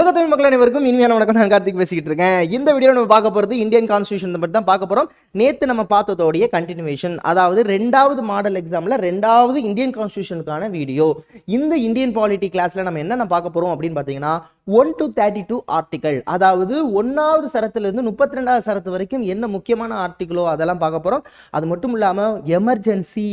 உலக தமிழ் மக்கள் அனைவருக்கும் இனிமையான வணக்கம். நான் கார்த்திக் பேசிக்கிட்டு இருக்கேன். இந்த வீடியோ நம்ம பார்க்க போகிறது இந்தியன் கான்ஸ்டியூஷன் பற்றி தான் பார்க்க போகிறோம். நேற்று நம்ம பார்த்ததோடைய கண்டினியூவேஷன், அதாவது 2வது மாடல் எக்ஸாமில் 2வது இந்தியன் கான்ஸ்டியூஷனுக்கான வீடியோ. இந்த இந்தியன் பாலிட்டி கிளாஸில் நம்ம என்னென்ன பார்க்க போகிறோம் அப்படின்னு பார்த்தீங்கன்னா 1 to 32 ஆர்டிக்கல், அதாவது 1வது சரத்திலிருந்து 32வது சரத்து வரைக்கும் என்ன முக்கியமான ஆர்டிக்கலோ அதெல்லாம் பார்க்க போகிறோம். அது மட்டும் இல்லாமல் எமர்ஜென்சி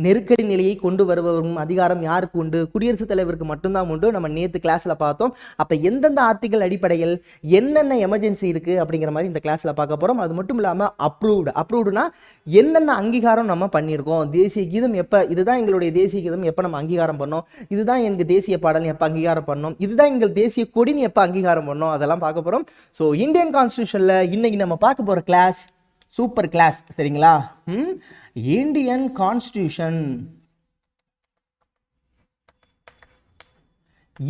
நெருக்கடி நிலையை கொண்டு வருவரும் அதிகாரம் யாருக்கு உண்டு? குடியரசுத் தலைவருக்கு மட்டும்தான் உண்டு. நம்ம நேற்று கிளாஸில் பார்த்தோம். அப்போ எந்தெந்த ஆர்டிக்கல் அடிப்படையில் என்னென்ன எமர்ஜென்சி இருக்குது அப்படிங்கிற மாதிரி இந்த கிளாஸில் பார்க்க போகிறோம். அது மட்டும் இல்லாமல் அப்ரூவ்டுனா என்னென்ன அங்கீகாரம் நம்ம பண்ணியிருக்கோம். தேசிய கீதம் எப்போ, இதுதான் எங்களுடைய தேசிய கீதம் எப்போ நம்ம அங்கீகாரம் பண்ணோம், இதுதான் எங்கள் தேசிய பாடல் எப்போ அங்கீகாரம் பண்ணோம், இதுதான் எங்கள் தேசிய கொடி எப்ப அங்கீகாரம் பண்ணோம், அதெல்லாம் பார்க்க போறோம். சோ இந்தியன் கான்ஸ்டிடியூஷன்ல இன்னைக்கு நம்ம பார்க்க போற கிளாஸ் சூப்பர் கிளாஸ், சரிங்களா? இந்தியன் கான்ஸ்டிடியூஷன்,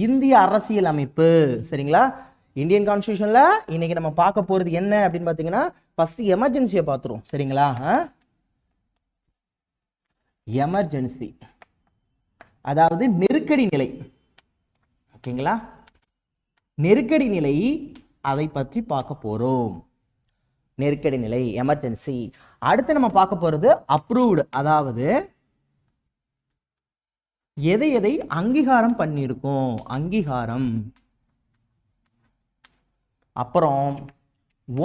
இந்திய அரசியல் அமைப்பு, சரிங்களா? இந்தியன் கான்ஸ்டிடியூஷன்ல இன்னைக்கு நம்ம பார்க்க போறது என்ன அப்படின்னு பாத்தீங்கன்னா, ஃபர்ஸ்ட் எமர்ஜென்சியை பார்த்துருவோம், சரிங்களா? எமர்ஜென்சி அதாவது நெருக்கடி நிலை, ஓகேங்களா? நெருக்கடி நிலை, அதை பற்றி பார்க்க போறோம். நெருக்கடி நிலை, எமர்ஜென்சி. அடுத்து நம்ம பார்க்க போறது அப்ரூவ்டு, அதாவது எதை எதை அங்கீகாரம் பண்ணியிருக்கோம், அங்கீகாரம். அப்புறம்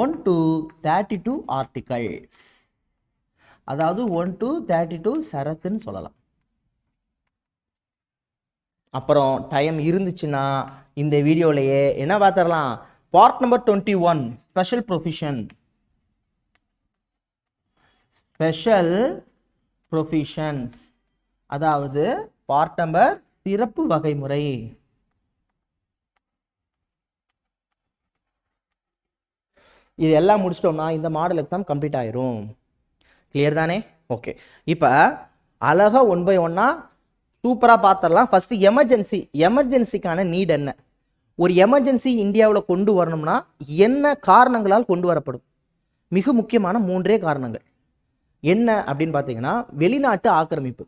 1 to 32 ஆர்டிகல்ஸ், அதாவது 1 to 32 சரத்துன்னு சொல்லலாம். அப்புறம் டைம் இருந்துச்சுன்னா இந்த வீடியோலயே என்ன பார்த்துடலாம், part number 21 special provision, special provisions, அதாவது பார்ட் நம்பர் சிறப்பு வகைமுறை. இது எல்லாம் முடிச்சிட்டோம்னா இந்த மாடல் எக்ஸாம் கம்ப்ளீட் ஆயிரும். கிளியர் தானே? ஓகே, இப்போ அழகா 1 by 1 சூப்பராக பார்த்துடலாம். First emergency. எமர்ஜென்சிக்கான நீட் என்ன? ஒரு எமர்ஜென்சி இந்தியாவில் கொண்டு வரணும்னா என்ன காரணங்களால் கொண்டு வரப்படும்? மிக முக்கியமான 3 காரணங்கள். என்ன அப்படின்னு பார்த்தீங்கன்னா, வெளிநாட்டு ஆக்கிரமிப்பு.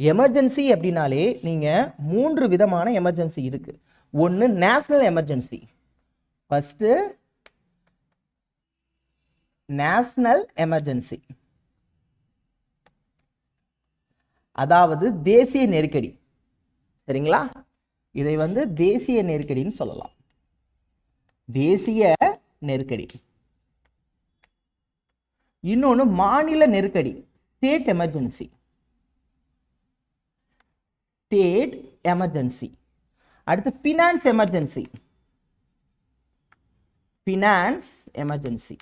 எமர்ஜென்சி அப்படின்னாலே நீங்கள் 3 விதமான எமர்ஜென்சி இருக்கு. ஒன்று national emergency. First national emergency, அதாவது தேசிய நெருக்கடி, சரிங்களா? இதை தேசிய நெருக்கடின்னு சொல்லலாம். தேசிய நெருக்கடி. இன்னொன்று மாநில நெருக்கடி, ஸ்டேட் எமர்ஜென்சி. State emergency. அடுத்து ஃபினான்ஸ் எமர்ஜென்சி. Finance emergency.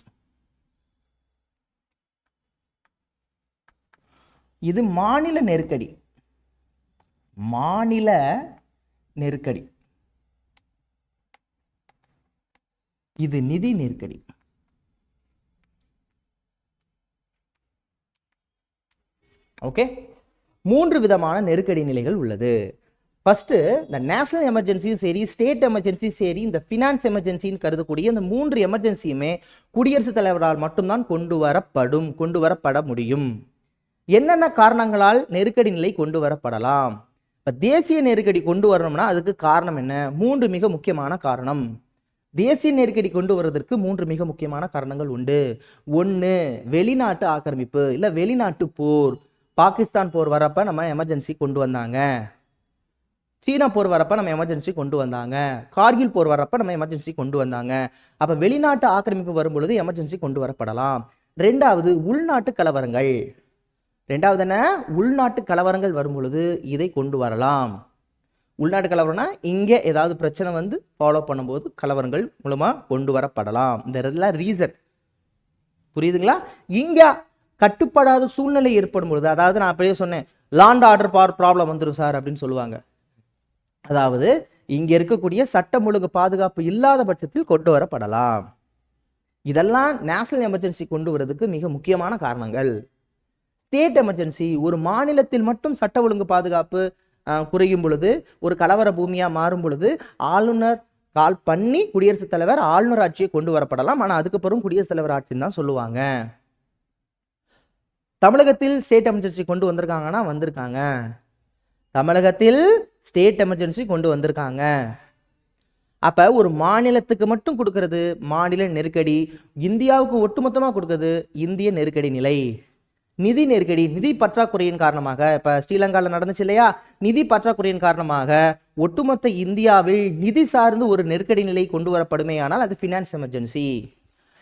இது மாநில நெருக்கடி. மாநில நெருக்கடி. இது நிதி நெருக்கடி. ஓகே, 3 விதமான நெருக்கடி நிலைகள் உள்ளது. ஃபர்ஸ்ட் இந்த நேஷனல் எமர்ஜென்சியும் சரி, ஸ்டேட் எமர்ஜென்சியும் சரி, இந்த ஃபினான்ஸ் எமர்ஜென்சின்னு கருதக்கூடிய இந்த 3 எமர்ஜென்சியுமே குடியரசுத் தலைவரால் மட்டும்தான் கொண்டு வரப்பட முடியும். என்னென்ன காரணங்களால் நெருக்கடி நிலை கொண்டு வரப்படலாம்? இப்போ தேசிய நெருக்கடி கொண்டு வரணும்னா அதுக்கு காரணம் என்ன? 3 மிக முக்கியமான காரணம். தேசிய நெருக்கடி கொண்டு வருவதற்கு 3 மிக முக்கியமான காரணங்கள் உண்டு. 1 வெளிநாட்டு ஆக்கிரமிப்பு, இல்லை வெளிநாட்டு போர். பாகிஸ்தான் போர் வரப்ப நம்ம எமர்ஜென்சி கொண்டு வந்தாங்க. சீனா போர் வரப்ப நம்ம எமர்ஜென்சி கொண்டு வந்தாங்க. கார்கில் போர் வரப்ப நம்ம எமர்ஜென்சி கொண்டு வந்தாங்க. அப்போ வெளிநாட்டு ஆக்கிரமிப்பு வரும்பொழுது எமர்ஜென்சி கொண்டு வரப்படலாம். 2வது உள்நாட்டு கலவரங்கள். 2வது என்ன? உள்நாட்டு கலவரங்கள் வரும் பொழுது இதை கொண்டு வரலாம். உள்நாட்டு கலவரம்னா இங்கே ஏதாவது பிரச்சனை ஃபாலோ பண்ணும்போது கலவரங்கள் மூலமா கொண்டு வரப்படலாம். இந்த இதெல்லாம் ரீசன், புரியுதுங்களா? இங்க கட்டுப்படாத சூழ்நிலை ஏற்படும் பொழுது, அதாவது நான் அப்படியே சொன்னேன், லாண்ட் ஆர்டர் ப்ராப்ளம் வந்துடும் சார் அப்படின்னு சொல்லுவாங்க. அதாவது இங்க இருக்கக்கூடிய சட்டம் ஒழுங்கு பாதுகாப்பு இல்லாத பட்சத்தில் கொண்டு வரப்படலாம். இதெல்லாம் நேஷனல் எமர்ஜென்சி கொண்டு வரதுக்கு மிக முக்கியமான காரணங்கள். ஸ்டேட் எமர்ஜென்சி, ஒரு மாநிலத்தில் மட்டும் சட்ட ஒழுங்கு பாதுகாப்பு குறையும் பொழுது, ஒரு கலவர பூமியா மாறும் பொழுது ஆளுநர் கால் பண்ணி குடியரசுத் தலைவர் ஆளுநர் ஆட்சியை கொண்டு வரப்படலாம். ஆனால் அதுக்கப்புறம் குடியரசுத் தலைவர் ஆட்சின்னு தான் சொல்லுவாங்க. தமிழகத்தில் ஸ்டேட் எமர்ஜென்சி கொண்டு வந்திருக்காங்கன்னா வந்திருக்காங்க. தமிழகத்தில் ஸ்டேட் எமர்ஜென்சி கொண்டு வந்திருக்காங்க. அப்ப ஒரு மாநிலத்துக்கு மட்டும் கொடுக்கிறது மாநில நெருக்கடி, இந்தியாவுக்கு ஒட்டுமொத்தமா கொடுக்கிறது இந்திய நெருக்கடி நிலை. நிதி நெருக்கடி, நிதி பற்றாக்குறையின் காரணமாக, இப்ப ஸ்ரீலங்காவில் நடந்துச்சு இல்லையா, நிதி பற்றாக்குறையின் காரணமாக ஒட்டுமொத்த இந்தியாவில் நிதி சார்ந்து ஒரு நெருக்கடி நிலை கொண்டு வரப்படுமே ஆனால் அது ஃபினான்ஸ் எமர்ஜென்சி.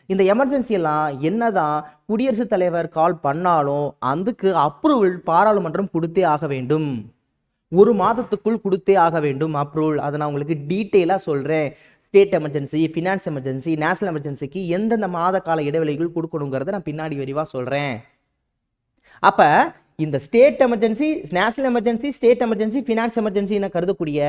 இந்த எமர்ஜென்சி எல்லாம் என்னதான் குடியரசுத் தலைவர் கால் பண்ணாலும் அதுக்கு அப்ரூவல் பாராளுமன்றம் கொடுத்தே ஆக வேண்டும். ஒரு மாதத்துக்குள் கொடுத்தே ஆக வேண்டும் அப்ரூவல். அதை நான் உங்களுக்கு டீட்டெயிலாக சொல்கிறேன். State emergency, finance emergency, national எமர்ஜென்சிக்கு எந்தெந்த மாத கால இடைவெளிகள் கொடுக்கணுங்கிறத நான் பின்னாடி விரிவாக சொல்கிறேன். அப்போ இந்த state emergency, national emergency, state emergency, finance emergency என கருதக்கூடிய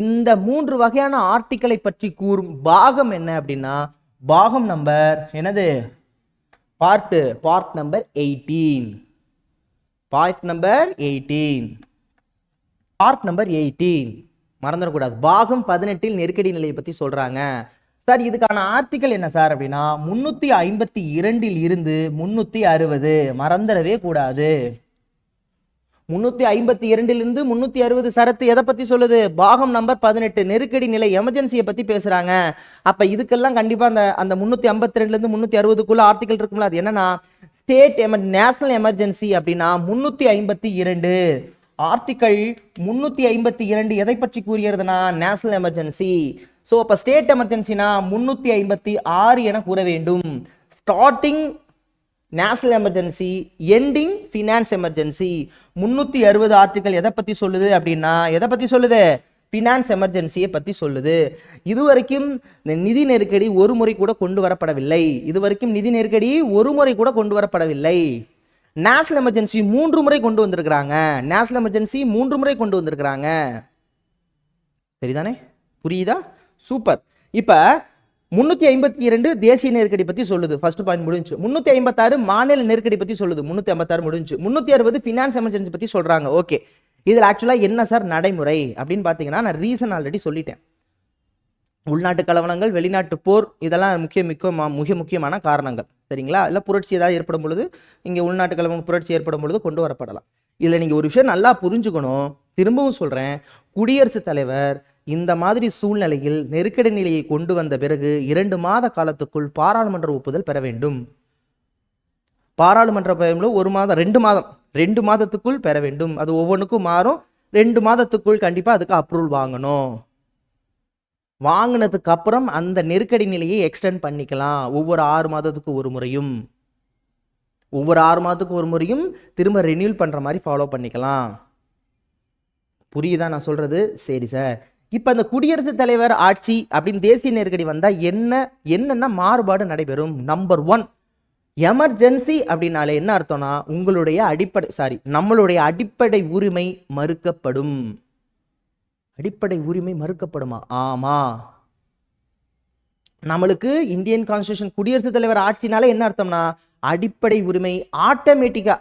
இந்த 3 வகையான ஆர்டிக்கலை பற்றி கூறும் பாகம் என்ன அப்படின்னா, பாகம் நம்பர் என்னது, பார்ட் நம்பர் 18. பார்ட் நம்பர் 18 மறந்துடக்கூடாது. பாகம் 18 நெருக்கடி நிலையை பற்றி சொல்றாங்க. சார் இதுக்கான ஆர்டிக்கல் என்ன சார் அப்படின்னா 352 இருந்து 360, மறந்துடவே கூடாது. 352 இருந்து 360 சரத்து எதை பத்தி சொல்லுது, பாகம் நம்பர் 18 நெருக்கடி நிலை எமர்ஜென்சியை பத்தி பேசுறாங்க. அப்ப இதுக்கெல்லாம் கண்டிப்பா அந்த 352 இருந்து 360க்குள்ள ஆர்டிக்கல் இருக்கும்ல, அது என்னன்னா ஸ்டேட் நேஷனல் எமர்ஜென்சி அப்படின்னா 352 ஆர்டிக்கல் 352 எதை பற்றி கூறுகிறதுனா நேஷனல் எமர்ஜென்சி. ஸோ அப்போ ஸ்டேட் எமர்ஜென்சினா 356 என கூற வேண்டும். Starting national emergency, ending finance emergency. 360 article எதை பற்றி சொல்லுது அப்படின்னா, எதை பற்றி சொல்லுது, ஃபினான்ஸ் எமர்ஜென்சியை பற்றி சொல்லுது. இதுவரைக்கும் நிதி நெருக்கடி ஒரு முறை கூட கொண்டு வரப்படவில்லை. நேஷனல் எமர்ஜென்சி 3 முறை கொண்டு வந்திருக்கிறாங்க. சரிதானே, புரியுதா? சூப்பர். இப்ப 352 தேசிய நெருக்கடி பத்தி சொல்லுது, ஃபர்ஸ்ட் பாயிண்ட் முடிஞ்சு. 356 மாநில நெருக்கடி பத்தி சொல்லுது, 356 முடிஞ்சு. 360 ஃபினான்ஸ் எமர்ஜென்சி பத்தி சொல்றாங்க. ஓகே, இதுல ஆக்சுவலா என்ன சார் நடைமுறை அப்படின்னு பாத்தீங்கன்னா, நான் ரீசன் ஆல்ரெடி சொல்லிட்டேன். உள்நாட்டு கலவரங்கள், வெளிநாட்டு போர், இதெல்லாம் மிக முக்கியமான காரணங்கள். சரிங்களா? இல்லை புரட்சி ஏதாவது ஏற்படும் பொழுது, இங்கே உள்நாட்டு கலவரம் புரட்சி ஏற்படும் பொழுது கொண்டு வரப்படலாம். இதில் நீங்கள் ஒரு விஷயம் நல்லா புரிஞ்சுக்கணும். திரும்பவும் சொல்கிறேன், குடியரசுத் தலைவர் இந்த மாதிரி சூழ்நிலையில் நெருக்கடி நிலையை கொண்டு வந்த பிறகு 2 மாத காலத்துக்குள் பாராளுமன்ற ஒப்புதல் பெற வேண்டும். பாராளுமன்ற பயமில் 1 மாதம் 2 மாதத்துக்குள் பெற வேண்டும். அது ஒவ்வொன்றுக்கும் மாறும். 2 மாதத்துக்குள் கண்டிப்பாக அதுக்கு அப்ரூவல் வாங்கணும். வாங்கினதுக்கு அப்புறம் அந்த நெருக்கடி நிலையை எக்ஸ்டெண்ட் பண்ணிக்கலாம். ஒவ்வொரு 6 மாதத்துக்கு ஒரு முறையும் திரும்ப ரெனியூல் பண்ற மாதிரி ஃபாலோ பண்ணிக்கலாம். புரியுதா நான் சொல்றது? சரி சார். இப்போ அந்த குடியரசுத் தலைவர் ஆட்சி அப்படின்னு தேசிய நெருக்கடி வந்தால் என்னென்ன மாறுபாடு நடைபெறும்? நம்பர் 1, எமர்ஜென்சி அப்படின்னாலே என்ன அர்த்தம்னா நம்மளுடைய அடிப்படை உரிமை மறுக்கப்படும். அடிப்படை உரிமை மறுக்கப்படுமா? ஆமா. நம்மளுக்கு இந்தியன் கான்ஸ்டிடியூஷன் குடியரசுத் தலைவர் ஆட்சினால என்ன அர்த்தம்னா, அடிப்படை உரிமை ஆட்டோமேட்டிக்கா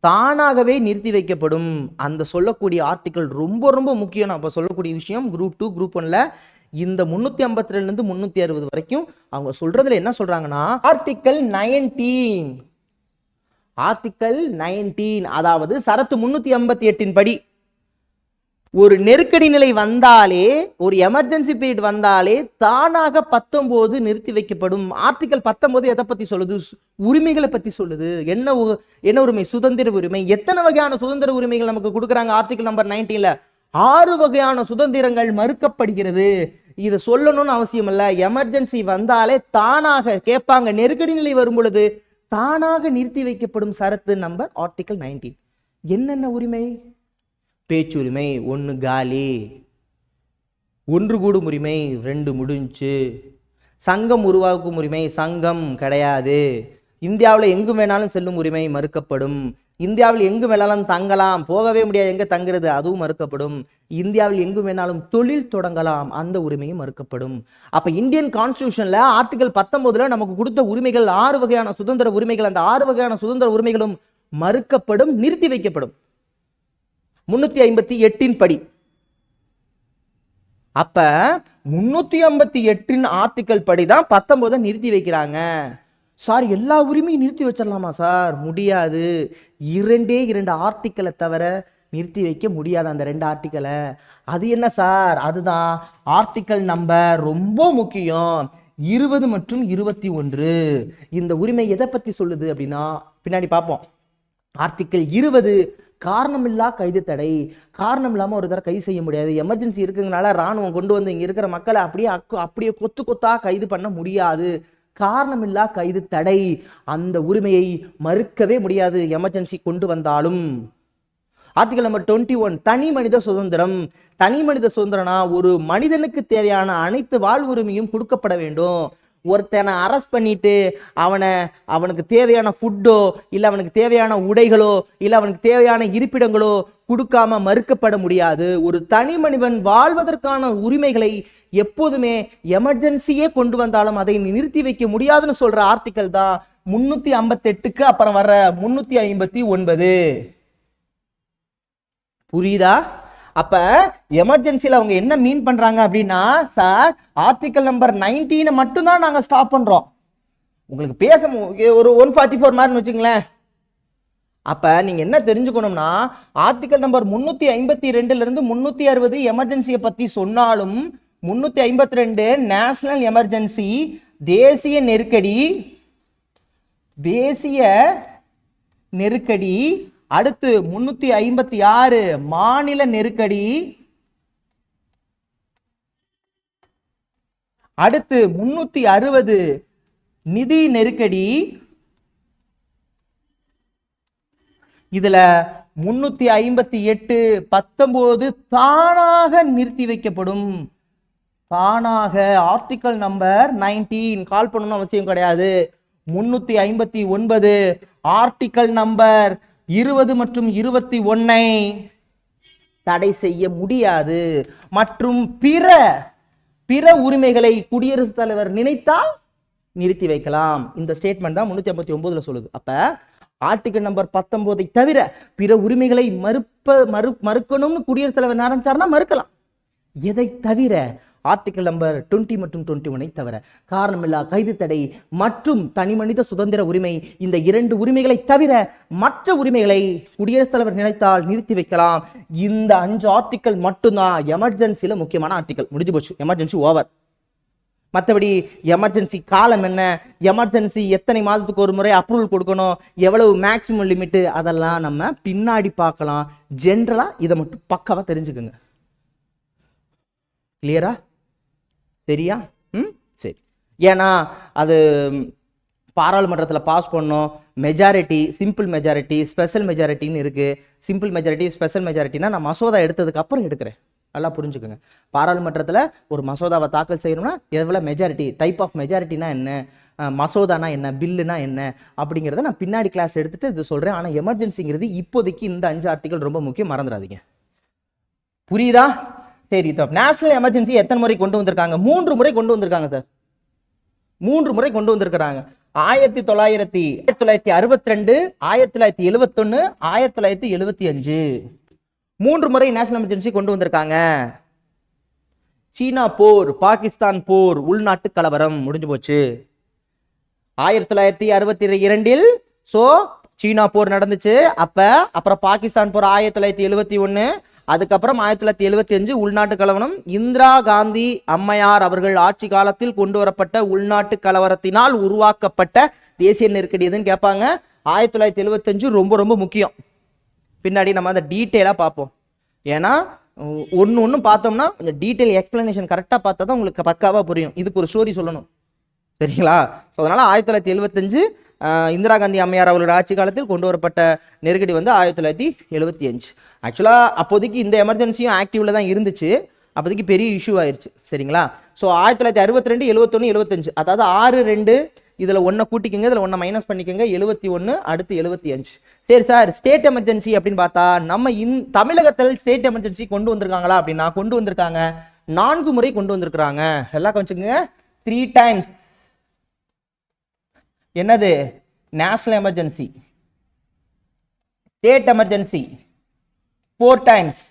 தானாகவே நிறுத்தி வைக்கப்படும். அந்த சொல்லக்கூடிய ஆர்டிக்கல் ரொம்ப ரொம்ப முக்கியம். நான் இப்போ சொல்லக்கூடிய விஷயம் குரூப் 2 குரூப் 1ல இந்த 352 இருந்து 360 வரைக்கும் அவங்க சொல்றதுல என்ன சொல்றாங்கன்னா, ஆர்டிக்கல் 19 அதாவது சரத்து 388 படி ஒரு நெருக்கடி நிலை வந்தாலே, ஒரு எமர்ஜென்சி பீரியட் வந்தாலே தானாக 19 நிறுத்தி வைக்கப்படும். ஆர்டிகல் 19 எதை பத்தி சொல்லுது? உரிமைகளை பத்தி சொல்லுது. என்ன உரிமை? சுதந்திர உரிமை. எத்தனை வகையான சுதந்திர உரிமைகள் நமக்கு கொடுக்குறாங்க? ஆர்டிகல் நம்பர் 19ல 6 வகையான சுதந்திரங்கள் மறுக்கப்படுகிறது. இதை சொல்லணும்னு அவசியம் இல்லை. எமர்ஜென்சி வந்தாலே தானாக கேட்பாங்க. நெருக்கடி நிலை வரும் பொழுது தானாக நிறுத்தி வைக்கப்படும் சரத்து நம்பர் ஆர்டிகல் 19. என்னென்ன உரிமை? பேச்சுரிமை 1 காலி, ஒன்று கூடும் உரிமை 2 முடிஞ்சு, சங்கம் உருவாக்கும் உரிமை சங்கம் கிடையாது, இந்தியாவில் எங்கும் வேணாலும் செல்லும் உரிமை மறுக்கப்படும், இந்தியாவில் எங்கு வேணாலும் தங்கலாம், போகவே முடியாது, எங்க தங்குறது அதுவும் மறுக்கப்படும், இந்தியாவில் எங்கு வேணாலும் தொழில் தொடங்கலாம், அந்த உரிமையும் மறுக்கப்படும். அப்ப இந்தியன் கான்ஸ்டிடியூஷன்ல ஆர்டிகல் 19ல நமக்கு கொடுத்த உரிமைகள் 6 வகையான சுதந்திர உரிமைகள். அந்த 6 வகையான சுதந்திர உரிமைகளும் மறுக்கப்படும், நிறுத்தி வைக்கப்படும் 358 படி. அப்ப 358 ஆர்டிக்கல் படி தான் 19 நிறுத்தி வைக்கிறாங்க. சார் எல்லா உரிமையும் நிறுத்தி வச்சிடலாமா சார்? முடியாது. 2 ஆர்டிக்கலை தவிர நிறுத்தி வைக்க முடியாது அந்த 2 ஆர்டிக்கலை. அது என்ன சார்? அதுதான் ஆர்டிக்கல் நம்பர், ரொம்ப முக்கியம், 20 மற்றும் 21. இந்த உரிமை எதை பத்தி சொல்லுது அப்படின்னா பின்னாடி பார்ப்போம். ஆர்டிக்கல் 20 காரணமில்லா கைது தடை. காரணம் இல்லாமல் ஒரு தடவை கைது செய்ய முடியாது. எமர்ஜென்சி இருக்குங்கனால ராணுவம் கொண்டு வந்து இங்கே இருக்கிற மக்களை அப்படியே கொத்து கொத்தா கைது பண்ண முடியாது. காரணமில்லா கைது தடை, அந்த உரிமையை மறுக்கவே முடியாது எமர்ஜென்சி கொண்டு வந்தாலும். ஆர்டிகல் நம்பர் 21 தனி மனித சுதந்திரம். தனி மனித சுதந்திரம்னா ஒரு மனிதனுக்கு தேவையான அனைத்து வாழ்வுரிமையும் கொடுக்கப்பட வேண்டும். ஒருத்தனை அரெஸ்ட் பண்ணிட்டு அவனுக்கு தேவையான ஃபுட்டோ இல்லை அவனுக்கு தேவையான உடைகளோ இல்லை அவனுக்கு தேவையான இருப்பிடங்களோ கொடுக்காம மறுக்கப்பட முடியாது. ஒரு தனி மனிதன் வாழ்வதற்கான உரிமைகளை எப்போதுமே எமர்ஜென்சியே கொண்டு வந்தாலும் அதை நிறுத்தி வைக்க முடியாதுன்னு சொல்ற ஆர்டிக்கல் தான் 358க்கு அப்புறம் வர்ற 359. புரியுதா? அப்ப எமர்ஜென்சில அவங்க என்ன மீன் பண்றாங்க அப்படின்னா, சார் ஆர்டிகல் நம்பர் 19 மட்டும் தான் நாங்க ஸ்டாப் பண்றோம். உங்களுக்கு பேச ஒரு 144 மாதிரி வச்சுங்களேன். அப்ப நீங்க என்ன தெரிஞ்சுக்கணும்னா, ஆர்டிகல் நம்பர் 352ல இருந்து 360 எமர்ஜென்சியை பத்தி சொன்னாலும் 352 நேஷனல் எமர்ஜென்சி, தேசிய நெருக்கடி, அடுத்து 356 மாநில நெருக்கடி, அடுத்து 360 நிதி நெருக்கடி, இதுல 358 19 தானாக நிறுத்தி வைக்கப்படும். தானாக ஆர்டிகல் நம்பர் 19 கால் பண்ணணும் அவசியம் கிடையாது. 359 ஆர்டிகல் நம்பர் 20 மற்றும் 21 தடை செய்ய முடியாது. மற்றும் பிற உரிமைகளை குடியரசுத் தலைவர் நினைத்தால் நிறுத்தி வைக்கலாம். இந்த ஸ்டேட்மெண்ட் தான் 359ல சொல்லுது. அப்ப ஆர்டிகல் நம்பர் 19 தவிர பிற உரிமைகளை மறுக்கணும்னு குடியரசுத் தலைவர் நினைச்சாருன்னா மறுக்கலாம். எதை தவிர? ஆர்டிகல் நம்பர் 20 மற்றும் 21 தவிர. காரணமில்லா கைது தடை மற்றும் தனிமனித சுதந்திர உரிமை, இந்த 2 உரிமைகளை தவிர மற்ற உரிமைகளை குடியரசுத் தலைவர் நினைத்தால் நிறுத்தி வைக்கலாம். இந்த 5 ஆர்டிகல் மட்டும்தான் எமர்ஜென்சில முக்கியமான ஆர்டிகல். முடிஞ்சு போச்சு, எமர்ஜென்சி ஓவர். மற்றபடி எமர்ஜென்சி காலம் என்ன, எமர்ஜென்சி எத்தனை மாதத்துக்கு ஒரு முறை அப்ரூவல் கொடுக்கணும், எவ்வளவு மேக்சிமம் லிமிட், அதெல்லாம் நம்ம பின்னாடி பார்க்கலாம். ஜென்ரலா இதை மட்டும் பக்காவா தெரிஞ்சுக்குங்க. கிளியரா? சரியா? சரி. ஏன்னா அது பாராளுமன்றத்தில் பாஸ் பண்ணோம். மெஜாரிட்டி, சிம்பிள் மெஜாரிட்டி, ஸ்பெஷல் மெஜாரிட்டின்னு இருக்கு. சிம்பிள் மெஜாரிட்டி, ஸ்பெஷல் மெஜாரிட்டினா நான் மசோதா எடுத்ததுக்கு அப்புறம் எடுக்கிறேன். நல்லா புரிஞ்சுக்கோங்க. பாராளுமன்றத்தில் ஒரு மசோதாவை தாக்கல் செய்யணும்னா எவ்வளோ மெஜாரிட்டி, டைப் ஆஃப் மெஜாரிட்டினா என்ன, மசோதானா என்ன, பில்லுனா என்ன அப்படிங்கிறத நான் பின்னாடி கிளாஸ் எடுத்துட்டு இது சொல்கிறேன். ஆனால் எமர்ஜென்சிங்கிறது இப்போதைக்கு இந்த 5 ஆர்டிகல் ரொம்ப முக்கியம், மறந்துடாதீங்க. புரியுதா? சரி. நேஷனல் எமர்ஜென்சி எத்தனை முறை கொண்டு வந்திருக்காங்க? 3 முறை கொண்டு வந்திருக்காங்க சார். 3 முறை கொண்டு வந்திருக்கிறாங்க. 1962, 1971, 1975 3 முறை நேஷனல் எமர்ஜென்சி கொண்டு வந்திருக்காங்க. சீனா போர், பாகிஸ்தான் போர், உள்நாட்டு கலவரம் முடிஞ்சு போச்சு. 1962 சோ சீனா போர் நடந்துச்சு. அப்புறம் பாகிஸ்தான் போர் 1971, அதுக்கப்புறம் 1975 உள்நாட்டு கலவரம். இந்திரா காந்தி அம்மையார் அவர்கள் ஆட்சி காலத்தில் கொண்டு வரப்பட்ட உள்நாட்டு கலவரத்தினால் உருவாக்கப்பட்ட தேசிய நெருக்கடி எதுன்னு கேட்பாங்க. 1975 ரொம்ப ரொம்ப முக்கியம். பின்னாடி நம்ம அந்த டீட்டெயிலாக பார்ப்போம். ஏன்னா ஒன்று பார்த்தோம்னா கொஞ்சம் டீட்டெயில் எக்ஸ்பிளனேஷன் கரெக்டாக பார்த்தா தான் உங்களுக்கு பக்காவாக புரியும். இதுக்கு ஒரு ஸ்டோரி சொல்லணும், சரிங்களா? ஸோ அதனால் 1975 இந்திரா காந்தி அம்மையார் அவர்களோட ஆட்சி காலத்தில் கொண்டு வரப்பட்ட நெருக்கடி வந்து 1975. ஆக்சுவலாக அப்போதைக்கு இந்த எமர்ஜென்சியும் ஆக்டிவ்ல தான் இருந்துச்சு. அப்போதைக்கு பெரிய இஷ்யூ ஆயிடுச்சு, சரிங்களா? ஸோ 1962, 71, 75, அதாவது 6-2 இதில் 1 கூட்டிக்கங்க, இதில் 1 மைனஸ் பண்ணிக்கோங்க, 71, அடுத்து 75. சரி சார், ஸ்டேட் எமர்ஜென்சி அப்படின்னு பார்த்தா நம்ம தமிழகத்தில் ஸ்டேட் எமர்ஜென்சி கொண்டு வந்திருக்காங்களா அப்படின்னா கொண்டு வந்திருக்காங்க. 4 முறை கொண்டு வந்திருக்கிறாங்க. எல்லாம் கொஞ்சம் 3 டைம்ஸ். என்னது? National emergency, state emergency 4 times.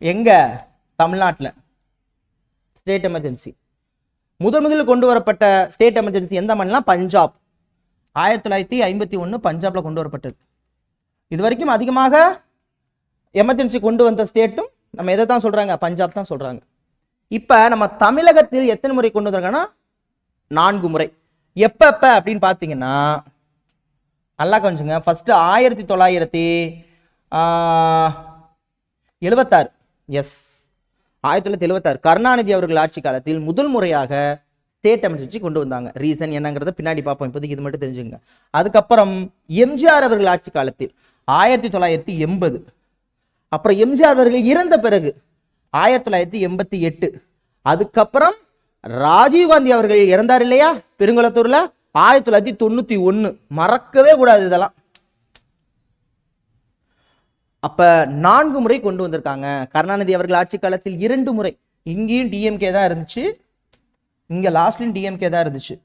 எங்க? தமிழ்நாட்டில் ஸ்டேட் எமர்ஜென்சி. முதலில் கொண்டு வரப்பட்ட ஸ்டேட் எமர்ஜென்சி எந்த மாநிலம்? பஞ்சாப். 1951 பஞ்சாப்ல கொண்டு வரப்பட்டது. இது வரைக்கும் அதிகமாக எமர்ஜென்சி கொண்டு வந்த ஸ்டேட்டும் நம்ம எதை தான் சொல்றாங்க, பஞ்சாப் தான் சொல்றாங்க. இப்ப நம்ம தமிழகத்தில் எத்தனை முறை கொண்டு வந்திருக்காங்கன்னா 4 முறை. எப்ப அப்படின்னு பாத்தீங்கன்னா நல்லா கொஞ்சங்க. ஃபர்ஸ்ட் 1976 எஸ் 1976 கருணாநிதி அவர்கள் ஆட்சி காலத்தில் முதல் முறையாக ஸ்டேட் எமர்ஜென்சி கொண்டு வந்தாங்க. ரீசன் என்னங்கிறத பின்னாடி பார்ப்போம், இப்போதைக்கு இது மட்டும் தெரிஞ்சுங்க. அதுக்கப்புறம் எம்ஜிஆர் அவர்கள் ஆட்சி காலத்தில் 1980, அப்புறம் எம்ஜிஆர் அவர்கள் இறந்த பிறகு 1988, அதுக்கப்புறம் ராஜீவ்காந்தி அவர்கள் இறந்தார் இல்லையா பெருங்குளத்தூர்ல 1991. மறக்கவே கூடாது இதெல்லாம். அப்ப 4 முறை கொண்டு வந்திருக்காங்க. கருணாநிதி அவர்கள் ஆட்சி காலத்தில் 2 முறை. இங்கேயும் டிஎம்கே தான் இருந்துச்சு, இங்க லாஸ்ட்லயும் டிஎம்கே தான் இருந்துச்சு.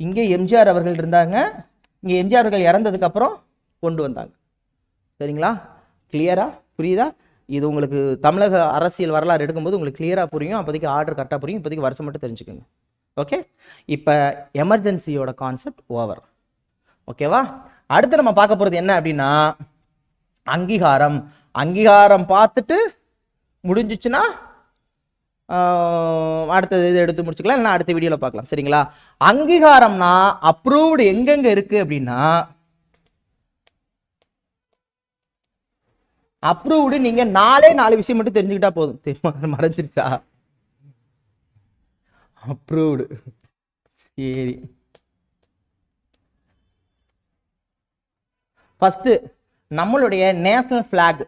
இங்கே எம்ஜிஆர் அவர்கள் இருந்தாங்க, இங்க எம்ஜிஆர் அவர்கள் இறந்ததுக்கு அப்புறம் கொண்டு வந்தாங்க. சரிங்களா? கிளியரா புரியுதா? இது உங்களுக்கு தமிழக அரசியல் வரலாறு எடுக்கும்போது உங்களுக்கு கிளியரா புரியும். அப்போதைக்கு ஆர்டர் கரெக்டாக புரியும். இப்போதைக்கு வருஷம் மட்டும் தெரிஞ்சுக்கோங்க. ஓகே, இப்போ எமர்ஜென்சியோட கான்செப்ட் ஓவர். ஓகேவா? அடுத்து நம்ம பார்க்க போறது என்ன அப்படின்னா அங்கீகாரம். அங்கீகாரம் பார்த்துட்டு முடிஞ்சிச்சுன்னா அடுத்தது இது எடுத்து முடிச்சுக்கலாம், இல்லைன்னா அடுத்த வீடியோவில் பார்க்கலாம். சரிங்களா? அங்கீகாரம்னா அப்ரூவ்டு எங்கெங்க இருக்கு அப்படின்னா, அப்ரூவ்டு நீங்க 4 விஷயம் மட்டும் தெரிஞ்சுக்கிட்டா போதும். மறைஞ்சிருச்சா? அப்ரூவ்டு. சரி, ஃபர்ஸ்ட் நம்மளுடைய நேஷனல் பிளாக்.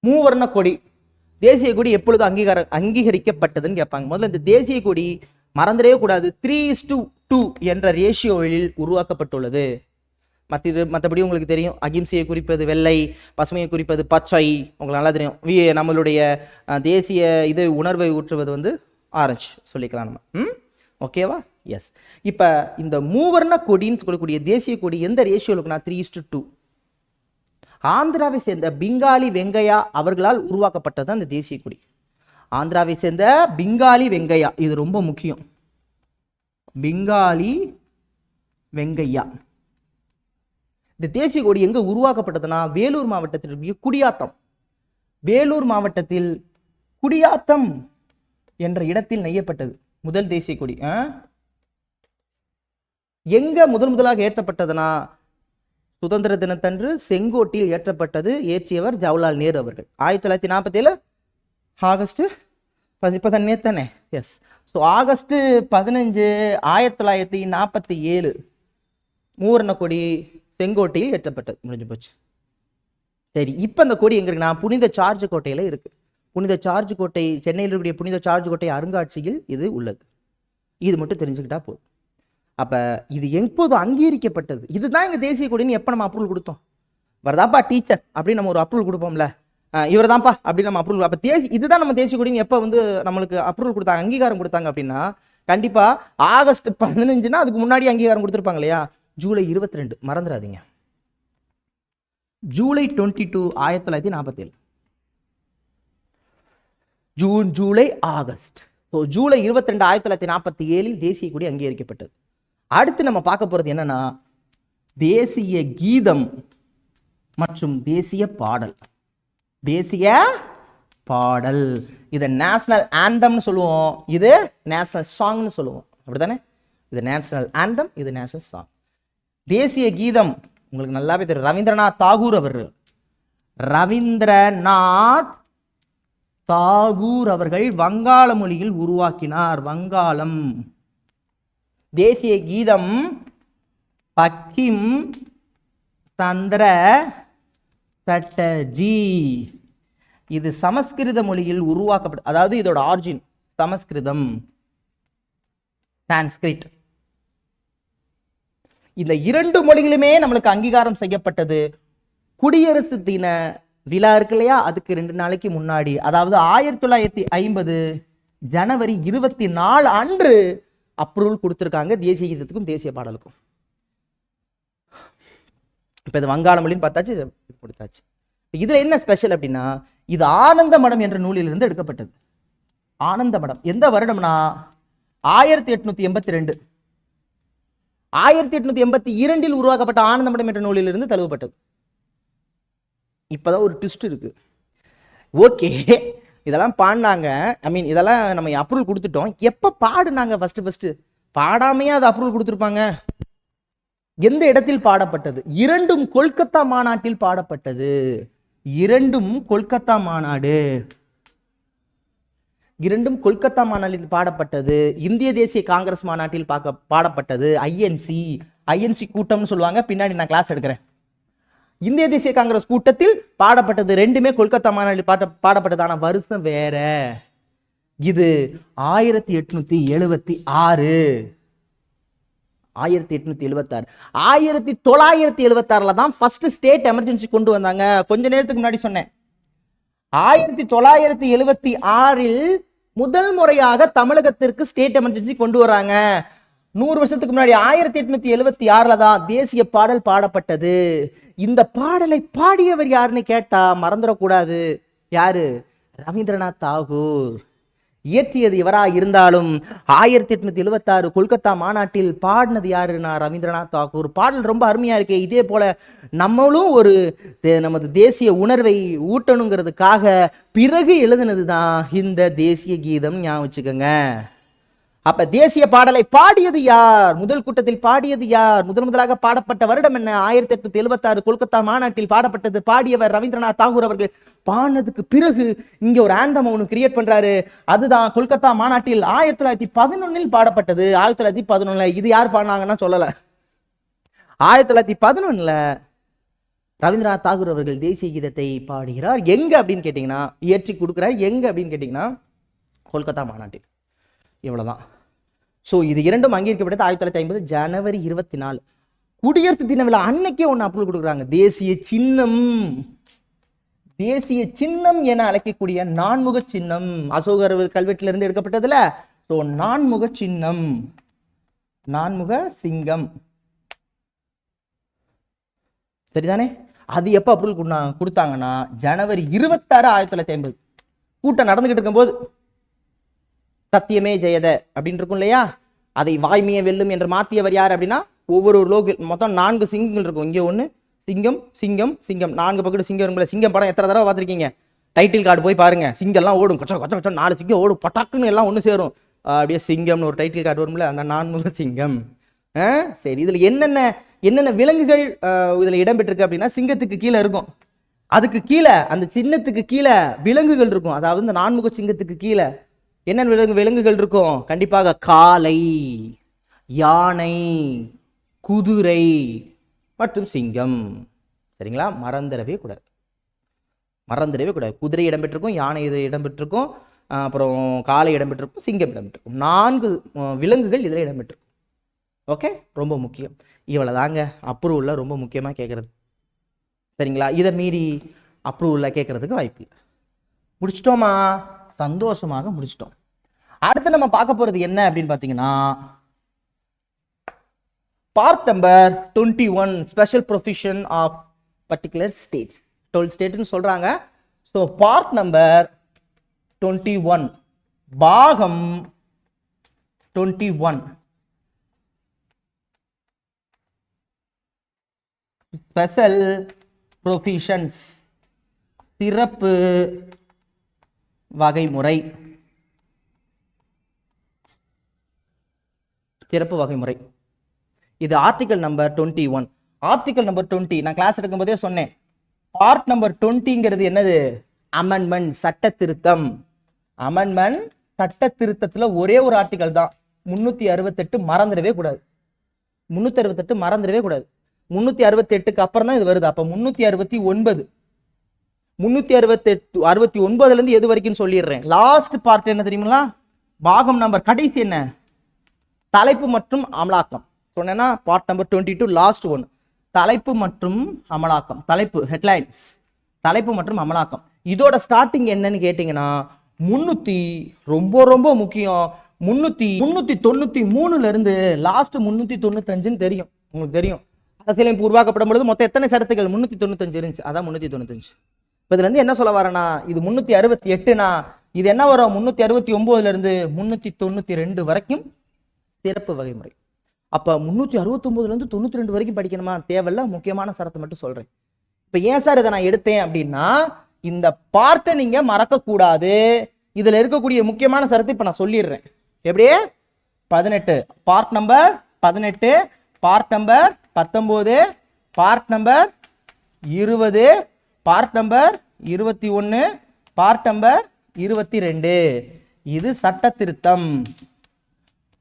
மூவர்ண கொடி. தேசிய கொடி எப்பொழுது அங்கீகரிக்கப்பட்டதுன்னு கேட்பாங்க. முதல்ல இந்த தேசிய கொடி மறந்துடவே கூடாது, 3:2 என்ற ரேஷியோவில் உருவாக்கப்பட்டுள்ளது. மற்றபடி உங்களுக்கு தெரியும், அகிம்சையை குறிப்பது வெள்ளை, பசுமையை குறிப்பது பச்சை. உங்களுக்கு நல்லா தெரியும். நம்மளுடைய தேசிய இது உணர்வை ஊற்றுவது வந்து ஆரஞ்சு சொல்லிக்கலாம் நம்ம. ஓகேவா? எஸ். இப்போ இந்த மூவர்ண கொடின்னு சொல்லக்கூடிய தேசிய கொடி எந்த ரேஷியோவில் இருக்குன்னா 3:2. ஆந்திராவை சேர்ந்த பிங்காலி வெங்கையா அவர்களால் உருவாக்கப்பட்டது அந்த தேசிய கொடி. ஆந்திராவை சேர்ந்த பிங்காலி வெங்கையா, இது ரொம்ப முக்கியம். பிங்காலி வெங்கையா. இந்த தேசிய கொடி எங்க உருவாக்கப்பட்டதுன்னா வேலூர் மாவட்டத்தில் இருக்க குடியாத்தம். வேலூர் மாவட்டத்தில் குடியாத்தம் என்ற இடத்தில் நெய்யப்பட்டது முதல் தேசிய கொடி. எங்க முதலாக ஏற்றப்பட்டதுன்னா சுதந்திர தினத்தன்று செங்கோட்டில் ஏற்றப்பட்டது. ஏற்றியவர் ஜவஹர்லால் நேரு அவர்கள். 1947 ஆகஸ்ட் 15 நேத்தானே? எஸ். ஸோ ஆகஸ்ட் 15 1947 மூவர்ண கொடி செங்கோட்டையில் ஏற்றப்பட்டது. முடிஞ்சு போச்சு. சரி, இப்போ அந்த கொடி எங்க இருக்குன்னா புனித சார்ஜ் கோட்டையில இருக்கு. புனித சார்ஜ் கோட்டை, சென்னையில் இருக்கக்கூடிய புனித சார்ஜ் கோட்டை அருங்காட்சியில் இது உள்ளது. இது மட்டும் தெரிஞ்சுக்கிட்டா போதும். அப்ப இது எப்போது அங்கீகரிக்கப்பட்டது? இதுதான் எங்க தேசிய கொடின்னு எப்ப நம்ம அப்ரூவல் கொடுத்தோம்? வரதாப்பா டீச்சர் அப்படின்னு நம்ம ஒரு அப்ரூவல் கொடுப்போம்ல, இவர் தான்ப்பா அப்படின்னு நம்ம அப்ரூவல். அப்ப இதுதான் நம்ம தேசிய கொடின்னு எப்ப வந்து நம்மளுக்கு அப்ரூவல் கொடுத்தாங்க, அங்கீகாரம் கொடுத்தாங்க அப்படின்னா கண்டிப்பா ஆகஸ்ட் 15னா அதுக்கு முன்னாடி அங்கீகாரம் கொடுத்துருப்பாங்க இல்லையா? ஜூலை 22, மறந்துடாதீங்க. July 22 1947. June, July, August. July 22 1947 தேசிய கொடி அங்கீகரிக்கப்பட்டது. அடுத்து நம்ம பார்க்க போறது என்னன்னா தேசிய கீதம் மற்றும் தேசிய பாடல். தேசிய பாடல் இதை நேஷனல் ஆந்தம்னு சொல்லுவோம், இது நேஷனல் சாங்னு சொல்லுவோம். அப்படித்தானே? இது நேஷனல் ஆந்தம், இது நேஷனல் சாங். தேசிய கீதம் உங்களுக்கு நல்லாவே தெரியும். ரவீந்திரநாத் தாகூர் அவர்கள், ரவீந்திரநாத் தாகூர் அவர்கள் வங்காள மொழியில் உருவாக்கினார். வங்காளம். தேசிய கீதம் பக்கிம் சந்திர சட்டர்ஜி. இது சமஸ்கிருத மொழியில் உருவாக்கப்பட்ட, அதாவது இதோட ஆரிஜின் சமஸ்கிருதம், சான்ஸ்கிரிட். இந்த 2 மொழிகளுமே நம்மளுக்கு அங்கீகாரம் செய்யப்பட்டது குடியரசு தின விழா இருக்கு இல்லையா, அதுக்கு 2 நாளைக்கு முன்னாடி, அதாவது 1950 ஜனவரி 24 அன்று அப்ரூவல் கொடுத்திருக்காங்க தேசிய கீதத்துக்கும் தேசிய பாடலுக்கும். இப்ப இது வங்காள மொழின்னு பார்த்தாச்சு, கொடுத்தாச்சு. இதுல என்ன ஸ்பெஷல் அப்படின்னா இது ஆனந்த மடம் என்ற நூலிலிருந்து எடுக்கப்பட்டது. ஆனந்த மடம் எந்த வருடம்னா 1882. 1882 உருவாக்கப்பட்ட ஆனந்த மடம் என்ற நூலிலிருந்து தழுவப்பட்டது. இப்பதான் ஒரு ட்விஸ்ட் இருக்கு. ஓகே, இதெல்லாம் பாடினாங்க, ஐ மீன் இதெல்லாம் நம்ம அப்ரூவல் கொடுத்துட்டோம். எப்ப பாடுனாங்க ஃபர்ஸ்ட் பாடாமையே அது அப்ரூவல் கொடுத்துருப்பாங்க? எந்த இடத்தில் பாடப்பட்டது? இரண்டும் கொல்கத்தா மாநாட்டில் பாடப்பட்டது. இரண்டும் கொல்கத்தா மாநாடு, இரண்டும் கொல்கத்தா மாநாட்டில் பாடப்பட்டது. இந்திய தேசிய காங்கிரஸ் மாநாட்டில் பாடப்பட்டது. ஐஎன்சி கூட்டம்னு சொல்லுவாங்க, பின்னாடி நான் கிளாஸ் எடுக்கிறேன். இந்திய தேசிய காங்கிரஸ் கூட்டத்தில் பாடப்பட்டது. ரெண்டுமே கொல்கத்தா மாநாட்டில் பாடப்பட்டது. ஆனா வருஷம் வேற. இது 1876. 1876. 1976 தான் ஃபர்ஸ்ட் ஸ்டேட் எமர்ஜென்சி கொண்டு வந்தாங்க. கொஞ்ச நேரத்துக்கு முன்னாடி சொன்னேன். 1976 முதல் முறையாக தமிழகத்திற்கு ஸ்டேட் எமர்ஜென்சி கொண்டு வராங்க. 100 வருஷத்துக்கு முன்னாடி 1876 தான் தேசிய பாடல் பாடப்பட்டது. இந்த பாடலை பாடியவர் யாருன்னு கேட்டா மறந்துடக்கூடாது. யாரு? ரவீந்திரநாத் தாகூர். இயற்றியது இவரா இருந்தாலும் 1876 கொல்கத்தா மாநாட்டில் பாடினது யாருன்னா ரவீந்திரநாத் தாகூர். பாடல் ரொம்ப அருமையா இருக்கு. இதே போல நம்மளும் ஒரு நமது தேசிய உணர்வை ஊட்டணுங்கிறதுக்காக பிறகு எழுதினது தான் இந்த தேசிய கீதம். ஞாபகம் வச்சுக்கோங்க. அப்ப தேசிய பாடலை பாடியது யார்? முதல் கூட்டத்தில் பாடியது யார்? முதலாக பாடப்பட்ட வருடம் என்ன? 1876 கொல்கத்தா மாநாட்டில் பாடப்பட்டது. பாடியவர் ரவீந்திரநாத் தாகூர் அவர்கள். பாடினதுக்கு பிறகு இங்க ஒரு ஆந்தம் ஒன்று கிரியேட் பண்றாரு. அதுதான் கொல்கத்தா மாநாட்டில் 1911 பாடப்பட்டது. 1911 இது யார் பாடினாங்கன்னா சொல்லல. 1911 ரவீந்திரநாத் தாகூர் அவர்கள் தேசிய கீதத்தை பாடுகிறார். எங்க அப்படின்னு கேட்டீங்கன்னா, இயற்றி கொடுக்கிறார். எங்க அப்படின்னு கேட்டீங்கன்னா கொல்கத்தா மாநாட்டில். இவ்வளவுதான். ஸோ இது இரண்டும் அங்கீகரிக்கப்பட்டது 1950 ஜனவரி 24. குடியரசு தின விழா அன்னைக்கே ஒன்று அப்ரூவல் கொடுக்குறாங்க. தேசிய சின்னம் என அழைக்கக்கூடிய நான்முக சின்னம் அசோகர் கல்வெட்டிலிருந்து எடுக்கப்பட்டதுல. ஸோ நான்முக சின்னம், நான்முக சிங்கம், சரிதானே? அது எப்போ அப்ரூவல் கொடுத்தாங்கன்னா ஜனவரி 26, 1950. கூட்டம் நடந்துகிட்டு இருக்கும்போது சத்தியமே ஜெயத அப்படின்னு இருக்கும் இல்லையா, அதை வாய்மையை வெல்லும் என்று மாத்தியவர் யார் அப்படின்னா, ஒவ்வொரு லோகோ மொத்தம் 4 சிங்கங்கள் இருக்கும். இங்கே ஒன்று சிங்கம் சிங்கம் சிங்கம், 4 பக்கத்து சிங்கம் இருக்குல்ல. சிங்கம் படம் எத்தனை தடவை பார்த்துருக்கீங்க? டைட்டில் கார்டு போய் பாருங்க. சிங்கம்லாம் ஓடும், கொச்ச கொச்ச கொச்ச 4 சிங்கம் ஓடும், பட்டாக்குன்னு எல்லாம் ஒன்று சேரும். அப்படியே சிங்கம்னு ஒரு டைட்டில் கார்டு வரும்ல, அந்த 4 சிங்கம். சரி, இதில் என்னென்ன விலங்குகள் இதில் இடம்பெற்றிருக்கு அப்படின்னா, சிங்கத்துக்கு கீழே இருக்கும், அதுக்கு கீழே அந்த சின்னத்துக்கு கீழே விலங்குகள் இருக்கும். அதாவது இந்த 4 சிங்கத்துக்கு கீழே என்னென்ன விலங்குகள் இருக்கும்? கண்டிப்பாக காளை, யானை, குதிரை மற்றும் சிங்கம். சரிங்களா? மறந்துடவே கூடாது. குதிரை இடம்பெற்றிருக்கும், யானை இடம்பெற்றிருக்கும், அப்புறம் காளை இடம்பெற்றிருக்கும், சிங்கம் இடம்பெற்றிருக்கும். 4 விலங்குகள் இதில் இடம்பெற்றிருக்கும். ஓகே, ரொம்ப முக்கியம். இவ்வளோ தாங்க அப்ரூவலில் ரொம்ப முக்கியமாக கேட்குறது. சரிங்களா? இதை மீறி அப்ரூவலில் கேட்கறதுக்கு வாய்ப்பு இல்லை. முடிச்சிட்டோமா? சந்தோஷமாக முடிச்சிட்டோம். அடுத்து நம்ம பார்க்க போறது என்ன அப்படின்னு பார்த்தீங்கன்னா, part number 21 special provision of particular states. 12 ஸ்டேட்னு சொல்றாங்க. ஸோ பார்ட் நம்பர் 21 பாகம் 21 ஸ்பெஷல் ப்ரொவிஷன்ஸ் சிறப்பு வகைமுறை. சிறப்பு வகைமுறை. இது ஆர்டிகல் நம்பர் 21. ஆர்டிகல் நம்பர் 20 நான் கிளாஸ் எடுக்கும் போதே சொன்னேன். பார்ட் நம்பர் 20ங்கிறது என்னது? அமெண்ட்மெண்ட், சட்ட திருத்தம். அமெண்ட்மெண்ட், சட்ட திருத்தத்துல ஒரே ஒரு ஆர்டிகல் தான், 368. மறந்துடவே கூடாது. 368க்கு அப்புறம் தான் இது வருது. அப்ப 369. 369 இருந்து எது வரைக்கும் சொல்லிடுறேன். லாஸ்ட் பார்ட் என்ன தெரியுங்களா? பாகம் நம்பர் கடைசி என்ன? தலைப்பு மற்றும் அமலாக்கம். சொன்னேன்னா பார்ட் நம்பர் 22 லாஸ்ட் ஒன். தலைப்பு மற்றும் அமலாக்கம். தலைப்பு, ஹெட்லைன்ஸ், தலைப்பு மற்றும் அமலாக்கம். இதோட ஸ்டார்டிங் என்னன்னு கேட்டீங்கன்னா 300, ரொம்ப ரொம்ப முக்கியம், 393 இருந்து லாஸ்ட் 395 தெரியும். உங்களுக்கு தெரியும் அரசியலமைப்பு உருவாக்கப்படும் பொழுது மொத்தம் எத்தனை சரத்துகள்? 395 இருந்துச்சு. அதான் 395. இதுல இருந்து என்ன சொல்ல வரேன்னா, இது 368னா இது என்ன வரும் 369 இருந்து 392 வரைக்கும் சிறப்பு வகைமுறை. அப்ப 369 இருந்து 92 வரைக்கும் படிக்கணுமா? தேவையில்ல, முக்கியமான சரத்தை மட்டும் சொல்றேன். இப்ப ஏன் சார் இதை நான் எடுத்தேன் அப்படின்னா, இந்த பார்ட்டை நீங்க மறக்க கூடாது. இதுல இருக்கக்கூடிய முக்கியமான சரத்து இப்ப நான் சொல்லிடுறேன். எப்படியே 18 part number 18, part number 19, part number 20, part number 21, part number 22. இது சட்ட திருத்தம்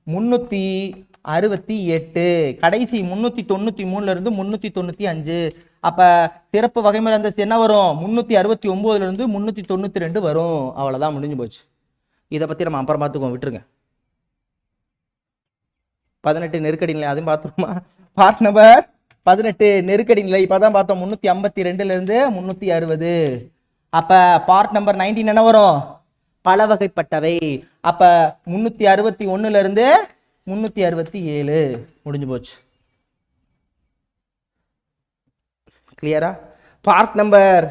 368, கடைசி 393 இருந்து 395. அப்ப சிறப்பு வகைமுறை அந்தஸ்து என்ன வரும்? 369 இருந்து 392 வரும். அவ்வளவுதான், முடிஞ்சு போச்சு. இதை பத்தி நம்ம அப்புறம் பார்த்துக்குவோம், விட்டுருங்க. 18 நெருக்கடி நிலை அதையும் பார்த்துருமா? பார்ட் நம்பர் 18 நெருக்கடி நிலை இப்பதான் பார்த்தோம். 352 இருந்து 360. அப்ப பார்ட் நம்பர் 19 என்ன வரும்? பல வகைப்பட்டவை. அப்ப 361 இருந்து 367 முடிஞ்சு போச்சு. கிளியரா? பார்ட் நம்பர்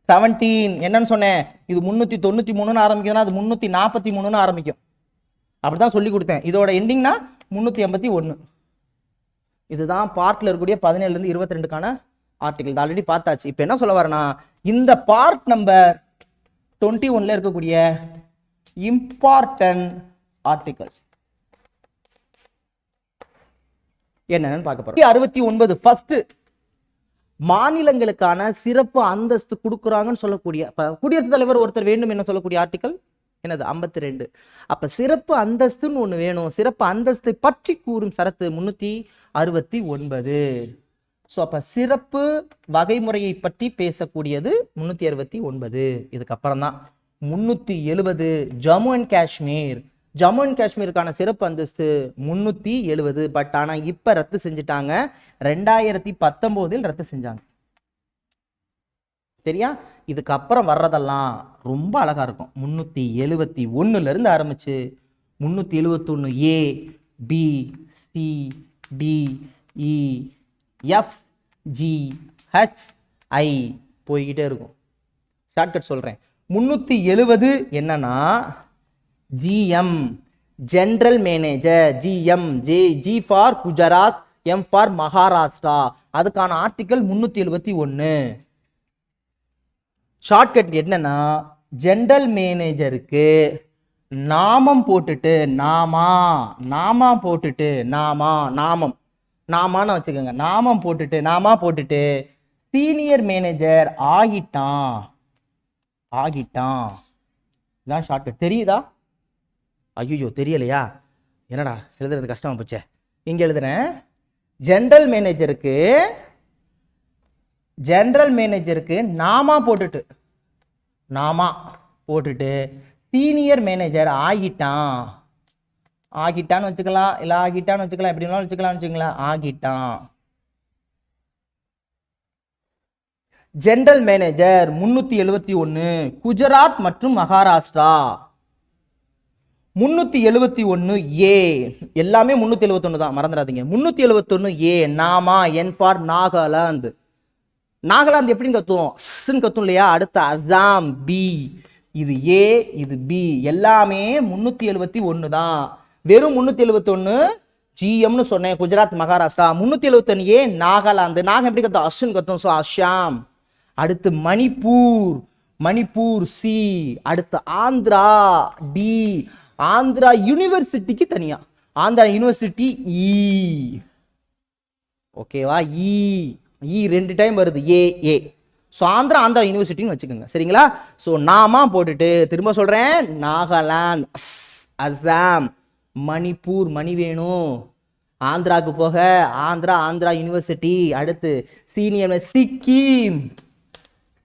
17 என்னன்னு சொன்னேன்? இது 393 ஆரம்பிக்குதுன்னா அது 343 ஆரம்பிக்கும். அப்படிதான் சொல்லி கொடுத்தேன். இதோட எண்டிங்னா 381. இதுதான் பார்ட்ல இருக்கக்கூடிய 17 இருந்து 22க்கான ஆர்டிகல். ஆல்ரெடி பார்த்தாச்சு. இப்ப என்ன சொல்ல வரேன்னா, இந்த பார்ட் நம்பர் 21ல இருக்கக்கூடிய இம்பார்ட்டன்ட் ஆர்டிகல்ஸ் என்னன்னு பார்க்க போறோம். 69 ஃபர்ஸ்ட் மாநிலங்களுக்கான சிறப்பு அந்தஸ்து கொடுக்குறாங்கன்னு சொல்லக்கூடிய குடியரசுத் தலைவர் ஒருத்தர் வேண்டும் என்ன சொல்லக்கூடிய ஆர்டிகல் என்னது? 52. அப்ப சிறப்பு அந்தஸ்துன்னு ஒண்ணு வேணும். சிறப்பு அந்தஸ்தை பற்றி கூறும் சரத்து 369. ஸோ அப்ப சிறப்பு வகைமுறையை பற்றி பேசக்கூடியது 369. இதுக்கப்புறம் தான் 370 ஜம்மு அண்ட் காஷ்மீர். ஜம்மு அண்ட் காஷ்மீருக்கான சிறப்பு அந்தஸ்து 370. பட் ஆனா இப்ப ரத்து செஞ்சுட்டாங்க. 2019 ரத்து செஞ்சாங்க. சரியா? இதுக்கப்புறம் வர்றதெல்லாம் ரொம்ப அழகா இருக்கும். 371 இருந்து ஆரம்பிச்சு 371 A B C D E F G H I போய்கிட்டே இருக்கும். ஷார்ட்கட் சொல்றேன். 370 என்னன்னா GM general manager, GM G for Gujarat, M for Maharashtra. அதுக்கான ஆர்டிகல் 371. ஷார்ட்கட் என்னன்னா, ஜெனரல் மேனேஜருக்கு நாமம் போட்டுட்டு நாமா போட்டுட்டு நாமான்னு வச்சுக்கோங்க. நாமா போட்டுட்டு சீனியர் மேனேஜர் ஆகிட்டான். இதான் ஷார்ட்கட். தெரியுதா? ஐயோ தெரியலையா? என்னடா எழுதுறது கஷ்டமா போச்சே. இங்க எழுதுறேன். ஜெனரல் மேனேஜருக்கு நாமா போட்டுட்டு சீனியர் மேனேஜர் ஆகிட்டான்னு வச்சுக்கலாம், இல்ல ஆகிட்டான்னு வச்சுக்கலாம், எப்படி வேணாலும் வச்சுக்கலாம். ஆகிட்டான். ஜெனரல் மேனேஜர் 371 குஜராத் மற்றும் மகாராஷ்டிரா. 371 A எல்லாமே 371 தான், மறந்துடாதீங்க. 371 A Nama, N for Nagaland. Nagaland எப்படி கத்துவோம்? கத்தும் இல்லையா? அடுத்த அசாம் B. இது A, இது B. எல்லாமே 371 தான். வெறும் 371 GMனு சொன்னேன், குஜராத் மகாராஷ்டிரா. 371 A நாகாலாந்து. நாகம் எப்படி கத்தும்? அஸ்ன்னு கத்தும். ஸோ அஸ்ஸாம். அடுத்து மணிப்பூர் C. அடுத்து ஆந்திரா D. ஆந்திரா யூனிவர்சிட்டிக்கு தனியா ஆந்திரா யூனிவர்சிட்டி E. ஓகேவா? E 2 டைம் வருது. A. ஸோ ஆந்திரா யூனிவர்சிட்டின்னு வச்சுக்கோங்க. சரிங்களா? ஸோ நாமா போட்டுட்டு திரும்ப சொல்றேன், நாகாலாந்து, அசாம், மணிப்பூர், மணி வேணும் ஆந்திராவுக்கு போக, ஆந்திரா யூனிவர்சிட்டி. அடுத்து சீனியர்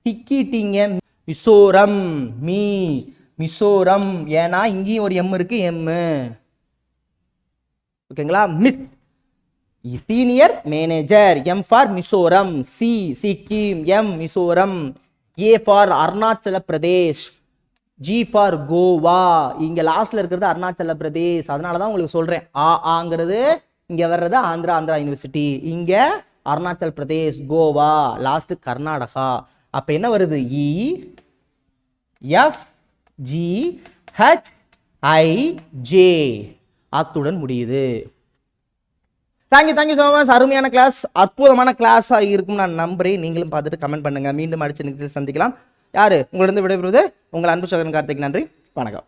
சிக்கிட்டீங்க. மிசோரம், ஏன்னா இங்கேயும் ஒரு M இருக்கு, M. ஓகேங்களா? Senior manager M for Mizoram, Sikkim, M Mizoram, A for Arunachal Pradesh, G for Goa. இங்க லாஸ்ட்ல இருக்கிறது அருணாச்சல பிரதேஷ். அதனாலதான் உங்களுக்கு சொல்றேன், ஆங்கிறது இங்க வர்றது ஆந்திரா யூனிவர்சிட்டி, இங்க அருணாச்சல் பிரதேஷ், கோவா, லாஸ்ட் கர்நாடகா. அப்ப என்ன வருது? E F GHIJ அத்துடன் முடியுது. Thank you so much. அருமையான கிளாஸ், அற்புதமான கிளாஸாக இருக்கும் நான் நம்புறேன். நீங்களும் பார்த்துட்டு கமெண்ட் பண்ணுங்கள். மீண்டும் அடிச்சு நிகழ்ச்சியில் சந்திக்கலாம். யார் உங்களிடம் விடைபெறுவது உங்கள் அன்பு சகோதரன் கார்த்திக். நன்றி, வணக்கம்.